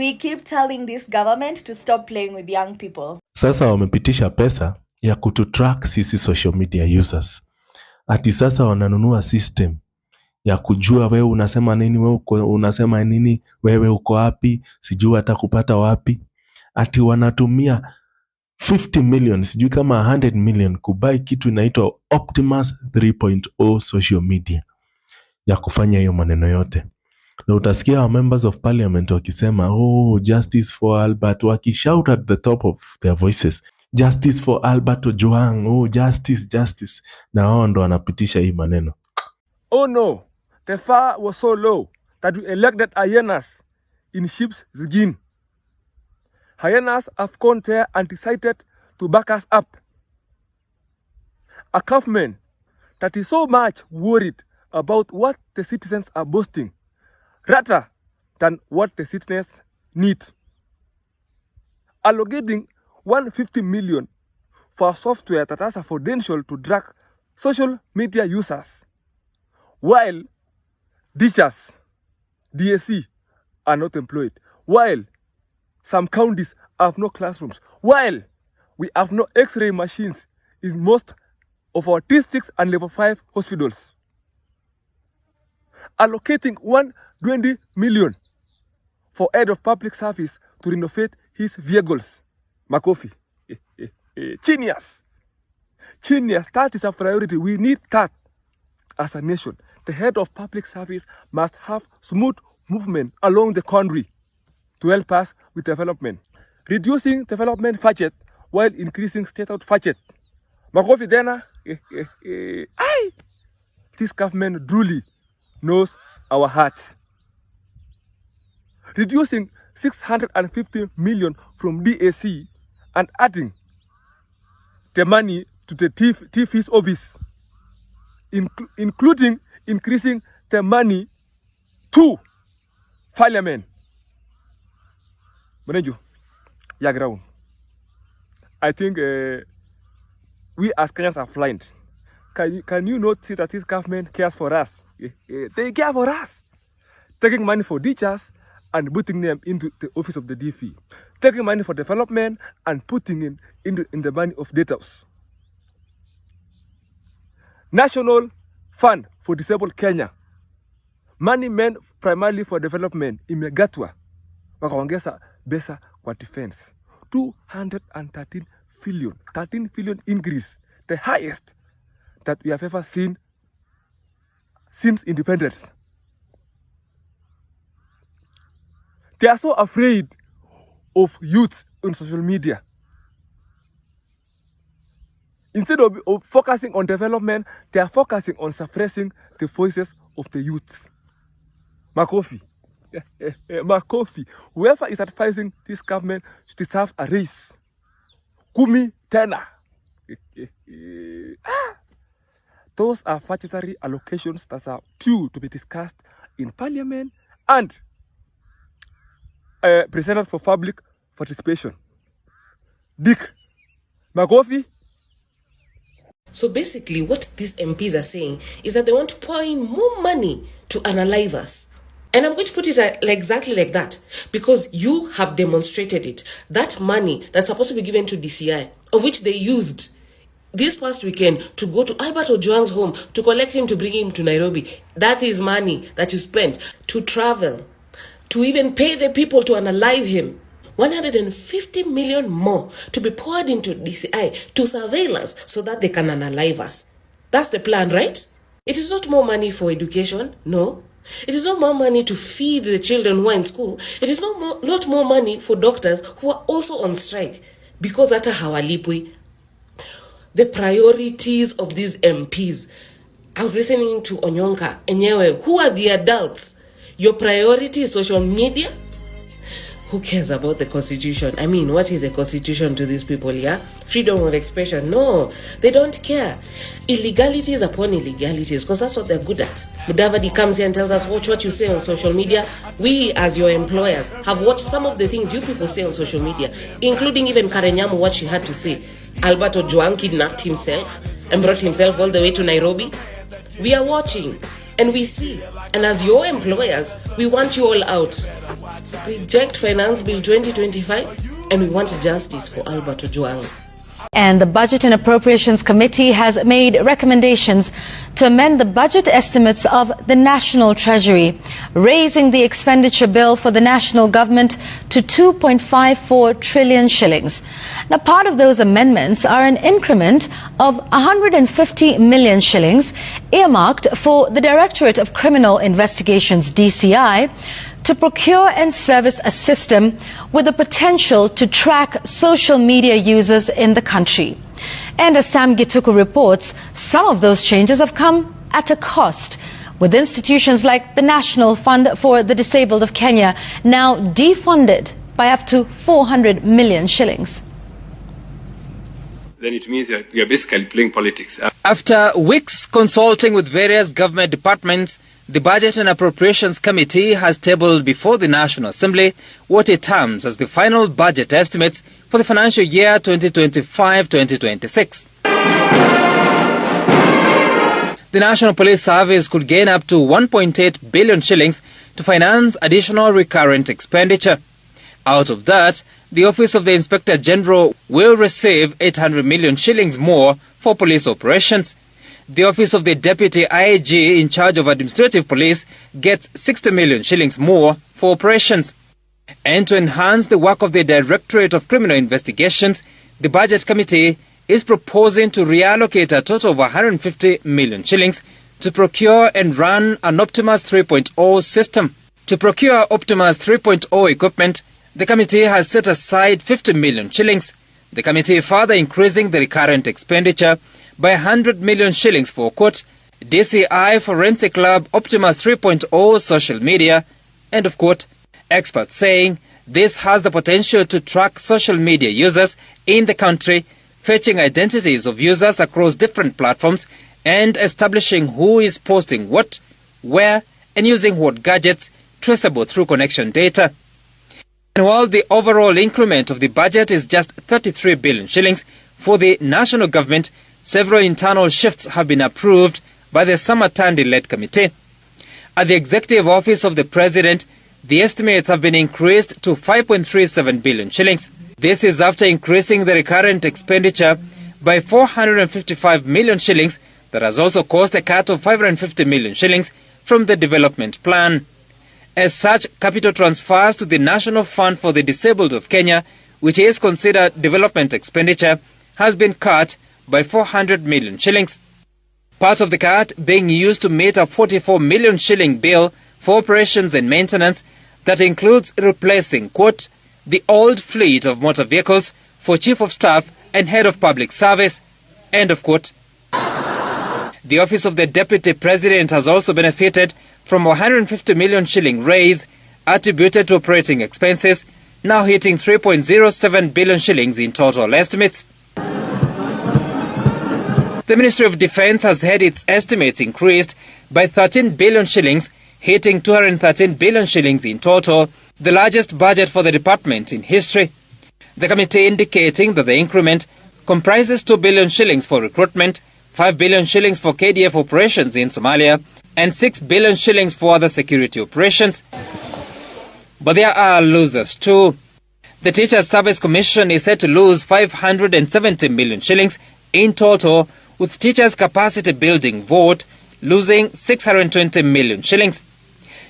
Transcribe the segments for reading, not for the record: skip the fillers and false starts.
We keep telling this government to stop playing with young people. Sasa wamepitisha pesa ya kututrack sisi social media users. Ati sasa wananunua system ya kujua wewe unasema nini, unasema nini, wewe uko wapi, sijui hata kupata wapi. Ati wanatumia 50 million, sijui kama 100 million kubai kitu inaitwa Optimus 3.0 social media ya kufanya hiyo maneno yote. Na utasikia wa members of parliament wakisema, oh, justice for Albert, wakishout at the top of their voices, justice for Albert Ojwang, oh, justice, justice. Na wao ndo wanapitisha hii maneno. Oh no, the fire was so low that we elected hyenas in sheep's skin. Hyenas have gone there and decided to back us up. A government that is so much worried about what the citizens are boasting rather than what the citizens need. Allocating 150 million for software that has a potential to track social media users, while teachers, DSC, are not employed, while some counties have no classrooms, while we have no X-ray machines in most of our districts and level 5 hospitals. Allocating 120 million for head of public service to renovate his vehicles. Makofi. Genius. Genius. That is a priority. We need that as a nation. The head of public service must have smooth movement along the country to help us with development. Reducing development budget while increasing state-out budget. Makofi Dena. This government truly knows our hearts. Reducing 650 million from DAC and adding the money to the TF's office, including increasing the money to Parliament. Manejo, Yagraun. I think we as Kenyans are blind. Can you not see that this government cares for us? They care for us. Taking money for teachers and putting them into the office of the DF. Taking money for development and putting it in the money of debtors. National Fund for Disabled Kenya. Money meant primarily for development imegatwa. Wakaongeza pesa kwa defense. 213 billion. 13 billion increase. The highest that we have ever seen since independence. They are so afraid of youth on social media. Instead of focusing on development, they are focusing on suppressing the voices of the youth. Makofi. Makofi. Whoever is advising this government deserves a raise. Kumi tena. Those are budgetary allocations that are due to be discussed in Parliament and presented for public participation. Dick. Makofi. So basically what these MPs are saying is that they want to pour in more money to unalive us. And I'm going to put it exactly like that, because you have demonstrated it. That money that's supposed to be given to DCI, of which they used this past weekend to go to Albert Ojwang's home to collect him, to bring him to Nairobi. That is money that you spent to travel, to even pay the people to unalive him. 150 million more to be poured into DCI to surveil us so that they can unalive us. That's the plan, right? It is not more money for education, no. It is not more money to feed the children who are in school. It is not more money for doctors who are also on strike because hata hawalipwi. The priorities of these MPs. I was listening to Onyonka, enyewe, who are the adults? Your priority is social media? Who cares about the constitution? I mean, what is a constitution to these people, yeah? Freedom of expression? No, they don't care. Illegalities upon illegalities, because that's what they're good at. Mudavadi comes here and tells us, watch what you say on social media. We, as your employers, have watched some of the things you people say on social media, including even Karenyamu, what she had to say. Albert Ojwang kidnapped himself and brought himself all the way to Nairobi. We are watching. And we see, and as your employers, we want you all out. Reject Finance Bill 2025, and we want justice for Albert Ojwang. And the Budget and Appropriations Committee has made recommendations to amend the budget estimates of the National Treasury, raising the expenditure bill for the national government to 2.54 trillion shillings. Now, part of those amendments are an increment of 150 million shillings earmarked for the Directorate of Criminal Investigations, DCI, to procure and service a system with the potential to track social media users in the country. And as Sam Gituku reports, some of those changes have come at a cost, with institutions like the National Fund for the Disabled of Kenya now defunded by up to 400 million shillings. Then it means you're basically playing politics. After weeks consulting with various government departments, the Budget and Appropriations Committee has tabled before the National Assembly what it terms as the final budget estimates for the financial year 2025-2026. The National Police Service could gain up to 1.8 billion shillings to finance additional recurrent expenditure. Out of that, the Office of the Inspector General will receive 800 million shillings more for police operations. The Office of the Deputy IG in charge of administrative police gets 60 million shillings more for operations. And to enhance the work of the Directorate of Criminal Investigations, the Budget Committee is proposing to reallocate a total of 150 million shillings to procure and run an Optimus 3.0 system. To procure Optimus 3.0 equipment, the committee has set aside 50 million shillings. The committee further increasing the recurrent expenditure by 100 million shillings for, quote, DCI Forensic Lab Optimus 3.0 social media, end of quote. Experts saying this has the potential to track social media users in the country, fetching identities of users across different platforms and establishing who is posting what, where, and using what gadgets, traceable through connection data. And while the overall increment of the budget is just 33 billion shillings for the national government, several internal shifts have been approved by the Samatandi-led committee. At the Executive Office of the President, the estimates have been increased to 5.37 billion shillings. This is after increasing the recurrent expenditure by 455 million shillings that has also caused a cut of 550 million shillings from the development plan. As such, capital transfers to the National Fund for the Disabled of Kenya, which is considered development expenditure, has been cut by 400 million shillings. Part of the cut being used to meet a 44 million shilling bill for operations and maintenance that includes replacing, quote, the old fleet of motor vehicles for Chief of Staff and Head of Public Service, end of quote. The Office of the Deputy President has also benefited from a 150 million shilling raise attributed to operating expenses, now hitting 3.07 billion shillings in total estimates. The Ministry of Defence has had its estimates increased by 13 billion shillings, hitting 213 billion shillings in total, the largest budget for the department in history. The committee indicating that the increment comprises 2 billion shillings for recruitment, 5 billion shillings for KDF operations in Somalia, and 6 billion shillings for other security operations. But there are losers too. The Teachers Service Commission is said to lose 570 million shillings in total, with Teachers Capacity Building Vote losing 620 million shillings.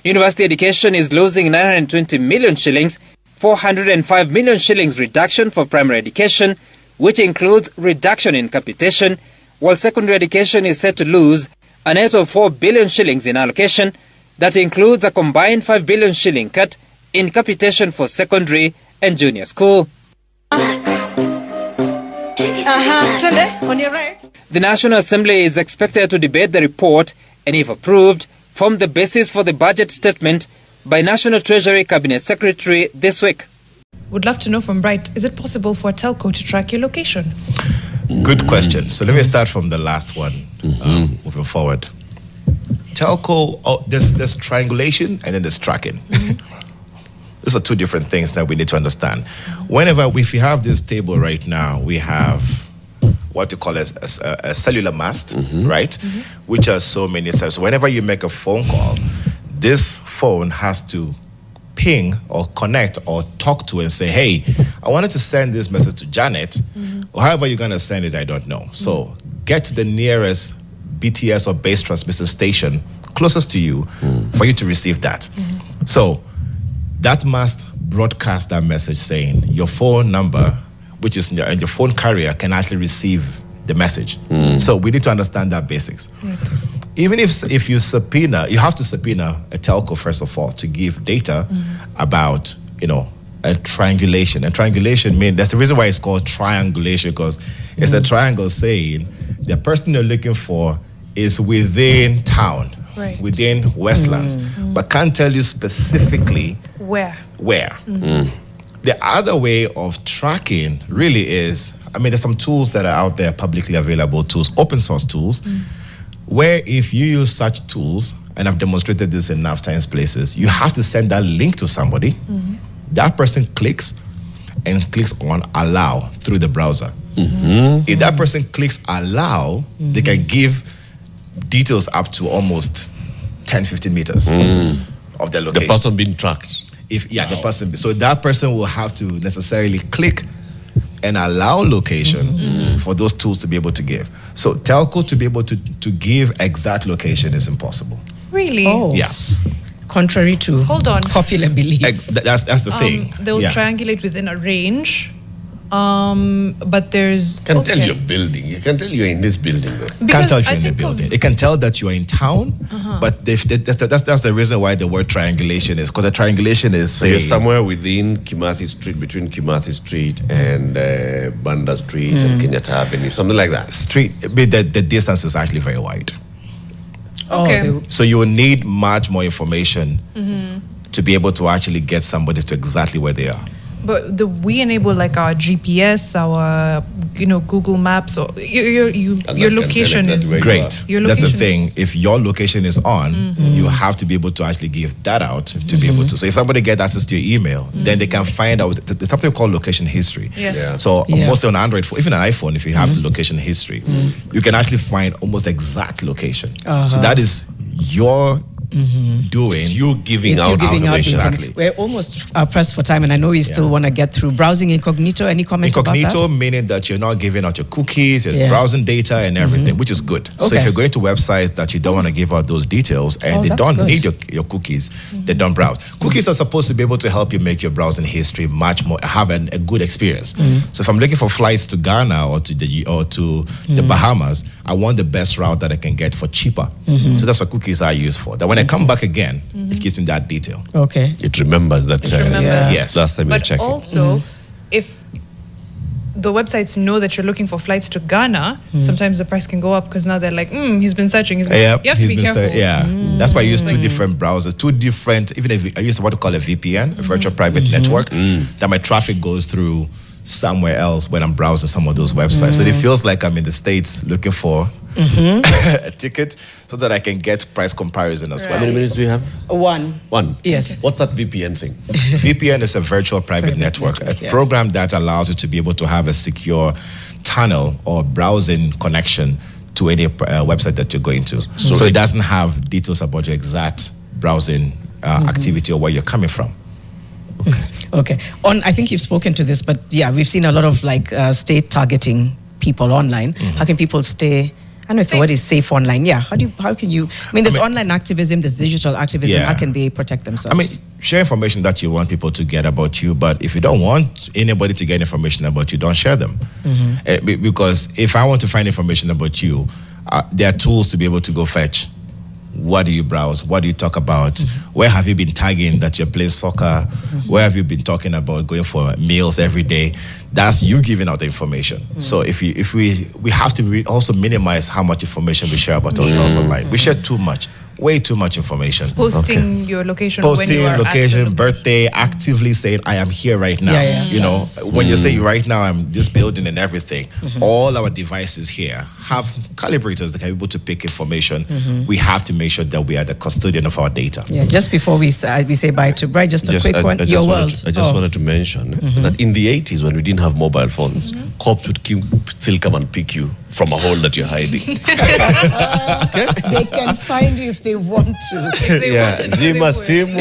University Education is losing 920 million shillings, 405 million shillings reduction for primary education, which includes reduction in capitation, while secondary education is set to lose a net of 4 billion shillings in allocation. That includes a combined 5 billion shilling cut in capitation for secondary and junior school. On your right. The National Assembly is expected to debate the report and, if approved, form the basis for the budget statement by National Treasury Cabinet Secretary this week. Would love to know from Bright, is it possible for a telco to track your location? Good question. So let me start from the last one, moving forward. Telco, there's triangulation and then there's tracking. Those are two different things that we need to understand. If you have this table right now, we have what you call a cellular mast, right? Which are so many times. So whenever you make a phone call, this phone has to ping or connect or talk to and say, hey, I wanted to send this message to Janet. Or however you're going to send it, I don't know. So get to the nearest BTS or base transmission station closest to you for you to receive that. So that must broadcast that message saying your phone number, which is your phone carrier, can actually receive the message. So we need to understand that basics. Right. Even if you subpoena, you have to subpoena a telco first of all to give data about, a triangulation. And triangulation means, that's the reason why it's called triangulation, because it's a triangle saying the person you're looking for is within town, within Westlands, but can't tell you specifically where. The other way of tracking really is, there's some tools that are out there, publicly available tools, open source tools, where if you use such tools, and I've demonstrated this in enough times places, you have to send that link to somebody. That person clicks on allow through the browser. If that person clicks allow, they can give details up to almost 10-15 meters of their location. The person being tracked. The person. So that person will have to necessarily click and allow location for those tools to be able to give. So telco to be able to give exact location is impossible. Really? Oh. Yeah. Contrary to popular belief. That's the thing. They'll triangulate within a range. But there's... Can tell your building. You can tell you're in this building. Can't tell if you're in the building. It can tell that you're in town, but that's the reason why the word triangulation is, because the triangulation is... So you're somewhere within Kimathi Street, between Kimathi Street and Banda Street and Kenyatta Avenue, something like that. The distance is actually very wide. Okay. So you will need much more information to be able to actually get somebody to exactly where they are. But we enable like our GPS, our Google Maps, or your location is great. That's the thing. If your location is on, you have to be able to actually give that out to be able to. So if somebody gets access to your email, then they can find out. There's something called location history. So mostly on Android, even an iPhone, if you have the location history, you can actually find almost exact location. So that is your doing. It's you giving out exactly. We're almost pressed for time, and I know we still want to get through. Browsing incognito, any comment about that? Incognito meaning that you're not giving out your cookies, your browsing data and everything, which is good. So if you're going to websites that you don't want to give out those details and they don't need your cookies, they don't browse. Cookies are supposed to be able to help you make your browsing history much more, have a good experience. So if I'm looking for flights to Ghana or to the Bahamas, I want the best route that I can get for cheaper. So that's what cookies are used for. That when I come back again, it gives me that detail. Okay. It remembers that. Yes. Last time you checked. But also, if the websites know that you're looking for flights to Ghana, sometimes the price can go up because now they're like, he's been searching. You have to be careful. That's why I use two different browsers, even if I use what we call a VPN, a virtual private network, that my traffic goes through somewhere else when I'm browsing some of those websites. So it feels like I'm in the States looking for a ticket so that I can get price comparison as well. How many minutes do you have? One. Yes. Okay. What's that VPN thing? VPN is a virtual private network, a program that allows you to be able to have a secure tunnel or browsing connection to any website that you're going to. So it doesn't have details about your exact browsing activity or where you're coming from. Okay. I think you've spoken to this, but we've seen a lot of state targeting people online. How can people stay? I don't know if the word is safe online. How can you? There's online activism, there's digital activism. How can they protect themselves? Share information that you want people to get about you, but if you don't want anybody to get information about you, don't share them. Because if I want to find information about you, there are tools to be able to go fetch. What do you browse? What do you talk about? Where have you been tagging that you're playing soccer? Where have you been talking about going for meals every day? That's you giving out the information. So if we have to also minimize how much information we share about ourselves online. We share too much. way too much information. Posting your location, Posting when you are location, at the birthday, actively saying I am here right now. You know, when you say right now I'm this building and everything, all our devices here have calibrators that can be able to pick information. We have to make sure that we are the custodian of our data. Yeah, just before we say bye to Bright, just a quick one. Your world. I just wanted to mention that in the 80s, when we didn't have mobile phones, cops would still come and pick you from a hole that you're hiding. They can find you if they want to. Zima simu.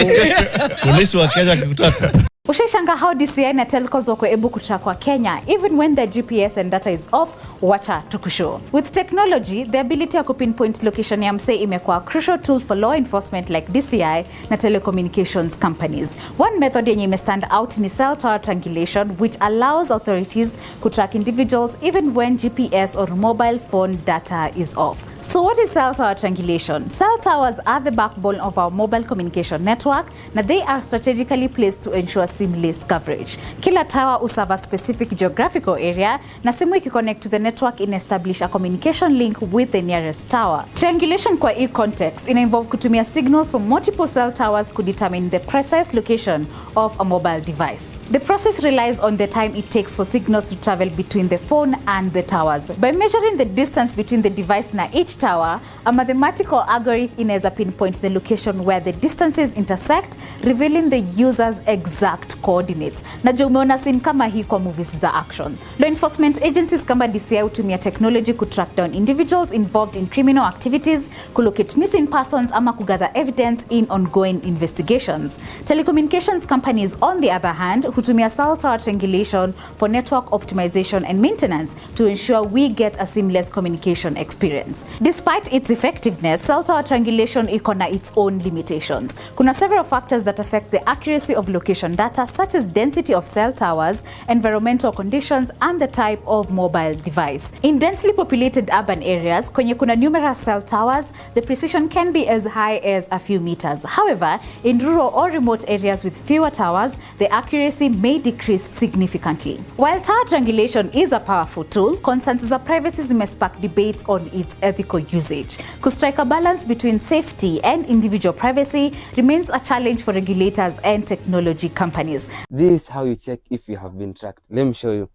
Polisi wa Kenya kikutaka. Ushaishanga how DCI na telcos wako able kutrack kwa Kenya even when the GPS and data is off, wacha tukushow. With technology, the ability to pinpoint location ya msee imekuwa a crucial tool for law enforcement like DCI na telecommunications companies. One method yenye ime-stand out ni cell tower triangulation, which allows authorities to track individuals even when GPS or mobile phone data is off. So what is cell tower triangulation? Cell towers are the backbone of our mobile communication network. Now they are strategically placed to ensure seamless coverage. Kila tower will serve a specific geographical area na simu ikiconnect to the network in establish a communication link with the nearest tower. Triangulation kwa hii context involve kutumia signals from multiple cell towers to determine the precise location of a mobile device. The process relies on the time it takes for signals to travel between the phone and the towers. By measuring the distance between the device na each tower, a mathematical algorithm inaweza pinpoint the location where the distances intersect, revealing the user's exact coordinates. Na je, umeona scene kama hii kwa movies za action. Law enforcement agencies kama DCI hutumia technology to track down individuals involved in criminal activities, locate missing persons ama gather evidence in ongoing investigations. Telecommunications companies, on the other hand, hutumia cell tower triangulation for network optimization and maintenance to ensure we get a seamless communication experience. Despite its effectiveness, cell tower triangulation iko na its own limitations. Kuna several factors that affect the accuracy of location data, such as density of cell towers, environmental conditions, and the type of mobile device. In densely populated urban areas, kwenye kuna numerous cell towers, the precision can be as high as a few meters. However, in rural or remote areas with fewer towers, the accuracy may decrease significantly. While tower triangulation is a powerful tool, concerns za privacy may spark debates on its ethical usage. To strike a balance between safety and individual privacy remains a challenge for regulators and technology companies. This is how you check if you have been tracked. Let me show you.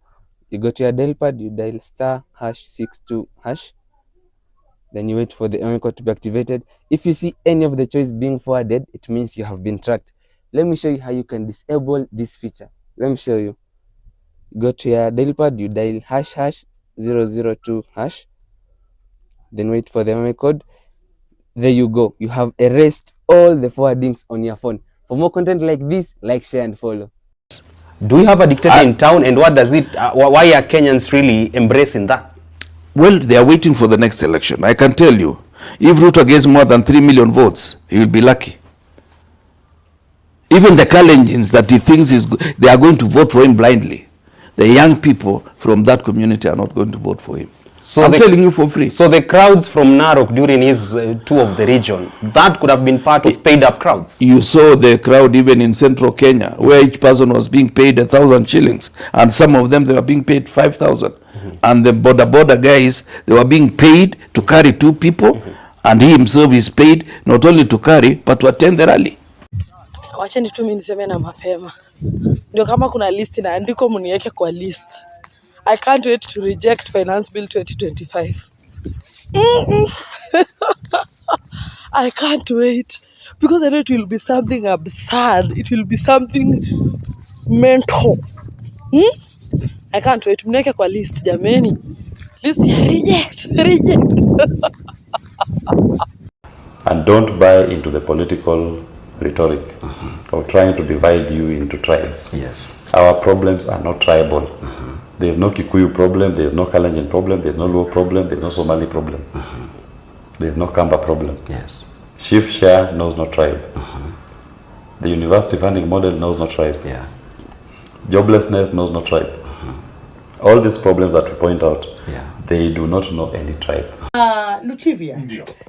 You go to your dial pad, you dial *62#, then you wait for the memory code to be activated. If you see any of the choice being forwarded, it means you have been tracked. Let me show you how you can disable this feature. Let me show you. Go to your dial pad, you dial #002#, then wait for the memory code. There you go. You have erased all the forwardings on your phone. For more content like this, like, share, and follow. Do we have a dictator in town, and what does it? Why are Kenyans really embracing that? Well, they are waiting for the next election. I can tell you, if Ruto gets more than 3 million votes, he will be lucky. Even the Kenyans that he thinks they are going to vote for him blindly. The young people from that community are not going to vote for him. So I'm telling you for free. So the crowds from Narok during his tour of the region, that could have been part of paid up crowds. You saw the crowd even in central Kenya, where each person was being paid 1,000 shillings, and some of them they were being paid 5,000. And the border guys, they were being paid to carry 2 people, and he himself is paid not only to carry but to attend the rally. Wacheni tu mimi niseme na mapema. Ndio kama kuna list na andiko mniweke kwa list. I can't wait to reject Finance Bill 2025. I can't wait because I know it will be something absurd. It will be something mental. I can't wait. Mniweke kwa list jameni. List ya reject. And don't buy into the political rhetoric of trying to divide you into tribes. Yes. Our problems are not tribal. There's no Kikuyu problem, there's no Kalenjin problem, there's no Luo problem, there's no Somali problem. There's no Kamba problem. Yes. Shift share knows no tribe. The university funding model knows no tribe. Yeah. Joblessness knows no tribe. All these problems that we point out, They do not know any tribe. Luchivia,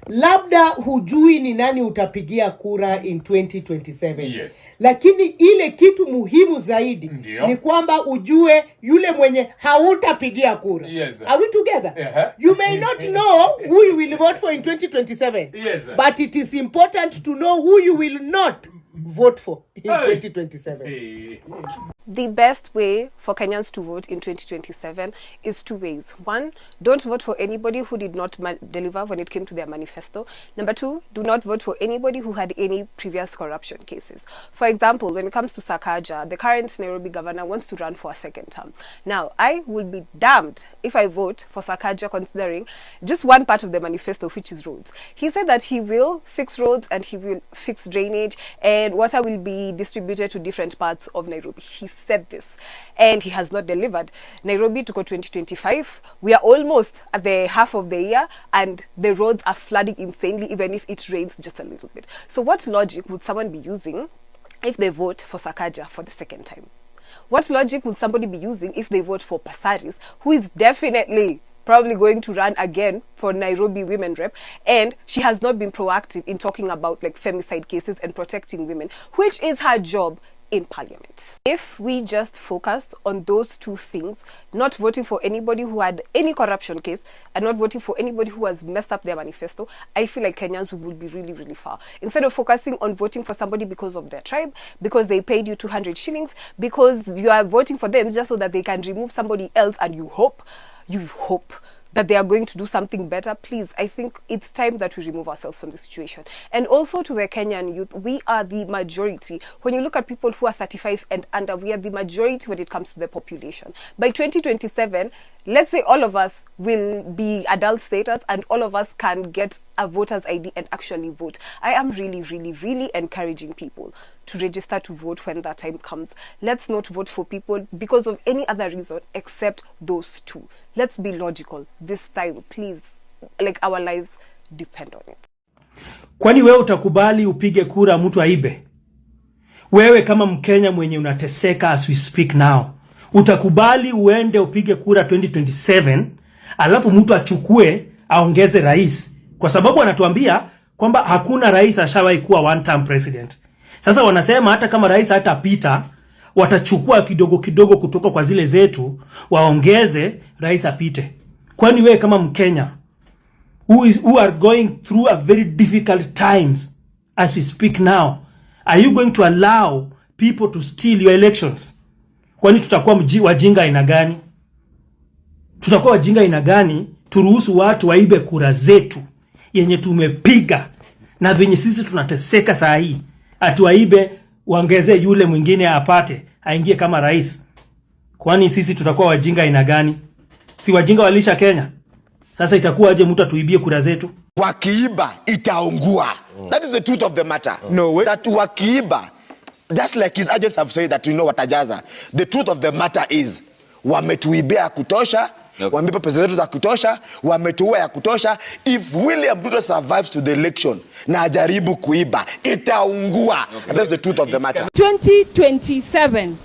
labda hujui ni nani utapigia kura in 2027. Yes. Lakini ile kitu muhimu zaidi ni kwamba ujue yule mwenye hautapigia kura. Yes. Are we together? You may not know who you will vote for in 2027. Yes. But it is important to know who you will not vote for in 2027. The best way for Kenyans to vote in 2027 is two ways. One, don't vote for anybody who did not deliver when it came to their manifesto. Number two, do not vote for anybody who had any previous corruption cases. For example, when it comes to Sakaja, the current Nairobi governor wants to run for a second term. Now, I will be damned if I vote for Sakaja considering just one part of the manifesto, which is roads. He said that he will fix roads and he will fix drainage and water will be distributed to different parts of Nairobi. He said this and he has not delivered. Nairobi to go 2025, we are almost at the half of the year and the roads are flooding insanely even if it rains just a little bit. So what logic would someone be using if they vote for Sakaja for the second time? What logic would somebody be using if they vote for Pasaris, who is definitely probably going to run again for Nairobi women rep, and she has not been proactive in talking about like femicide cases and protecting women, which is her job in Parliament. If we just focus on those two things, not voting for anybody who had any corruption case and not voting for anybody who has messed up their manifesto, I feel like Kenyans will be really, really far. Instead of focusing on voting for somebody because of their tribe, because they paid you 200 shillings, because you are voting for them just so that they can remove somebody else and you hope that they are going to do something better, please, I think it's time that we remove ourselves from the situation. And also to the Kenyan youth, we are the majority. When you look at people who are 35 and under, we are the majority when it comes to the population. By 2027, let's say all of us will be adult status and all of us can get a voter's ID and actually vote. I am really, really, really encouraging people to register to vote when that time comes. Let's not vote for people because of any other reason except those two. Let's be logical this time, please. Like, our lives depend on it. Kwani wewe utakubali upige kura mtu aibe? Wewe kama Mkenya mwenye unateseka as we speak now, utakubali uende upige kura 2027 alafu mtu achukue aongeze rais? Kwa sababu anatuambia kwamba hakuna rais ashawahi kuwa one term president. Sasa wanasema hata kama rais hatapita, watachukua kidogo kidogo kutoka kwa zile zetu waongeze rais apite. Kwani wewe kama Mkenya who are going through a very difficult times as we speak now, are you going to allow people to steal your elections? Kwani tutakuwa wajinga aina gani? Tutakuwa wajinga aina gani turuhusu watu waibe kura zetu yenye tumepiga na venye sisi tunateseka saa hii? Atuwaibe waongeze yule mwingine apate aingie kama rais. Kwani sisi tutakuwa wajinga aina gani? Si wajinga walisha Kenya. Sasa itakuwa aje mtu atuibie kura zetu? Wakiiba itaungua. That is the truth of the matter. No way. That wakiiba, just like his agents have said that, you know, watajaza. The truth of the matter is wametuibia kutosha, wameiba pesa zetu za kutosha, wametuua ya kutosha. If William Ruto survives to the election na ajaribu kuiba, itaungua. And that's the truth of the matter. 2027,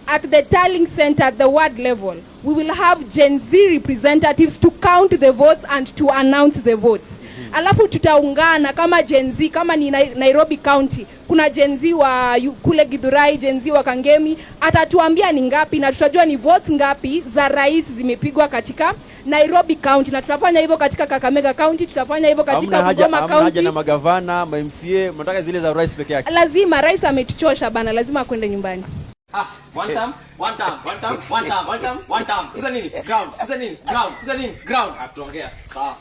at the tallying center at the ward level, we will have Gen Z representatives to count the votes and to announce the votes. Alafu tutaungana kama Gen Z, kama ni Nairobi County, kuna Gen Z wa kule Githurai, Gen Z wa Kangemi, atatuambia ni ngapi na tutajua ni votes ngapi za rais zimepigwa katika Nairobi County, na tutafanya hivyo katika Kakamega County, tutafanya hivyo katika Bungoma County. Hamna haja na magavana, MCA, mnataka zile za rais peke yake. Lazima rais ametuchosha bana, lazima kwenda nyumbani. One time. Sasa nini? Ground. Hatuongea. Sawa.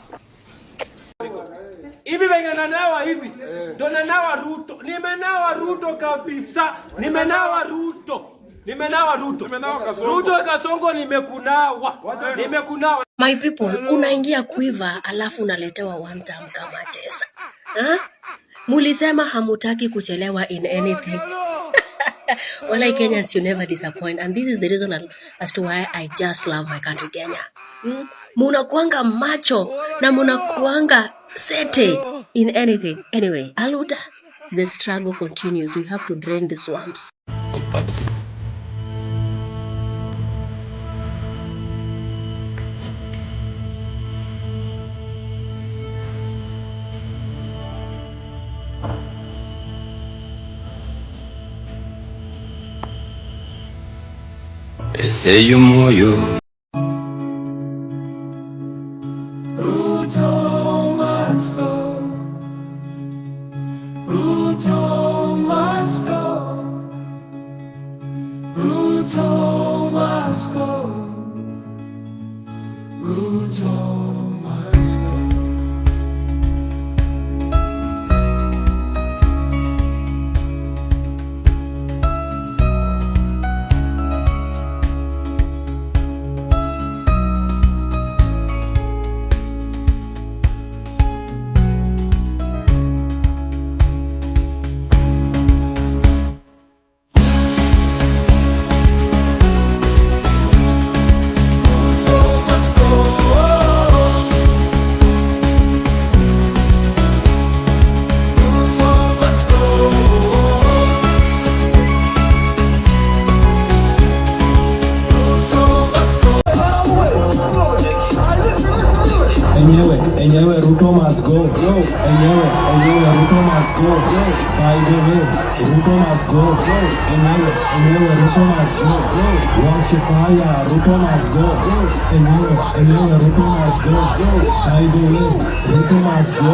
Hivi venye nanawa hivi. Ndo nanawa Ruto. Nimenawa Ruto kabisa. Nimenawa Ruto. Ruto Kasongo nimekunawa. My people, unaingia kuiva alafu unaletewa one time kama chesa. Mulisema hamutaki kuchelewa in anything. Well, like Kenyans, you never disappoint. And this is the reason as to why I just love my country, Kenya. Munakuanga macho na munakuanga sete in anything. Anyway, Aluta, the struggle continues. We have to drain the swamps. eseyo moyo. Ruto must go. Ruto must go. Ruto must go. Ruto must go. Enyewe, Ruto must go. Enyewe, Ruto must go. By the way, Ruto must go. Enyewe, Ruto must go. Wash fire, Ruto must go. Enyewe, Ruto must go. By the way, Ruto must go.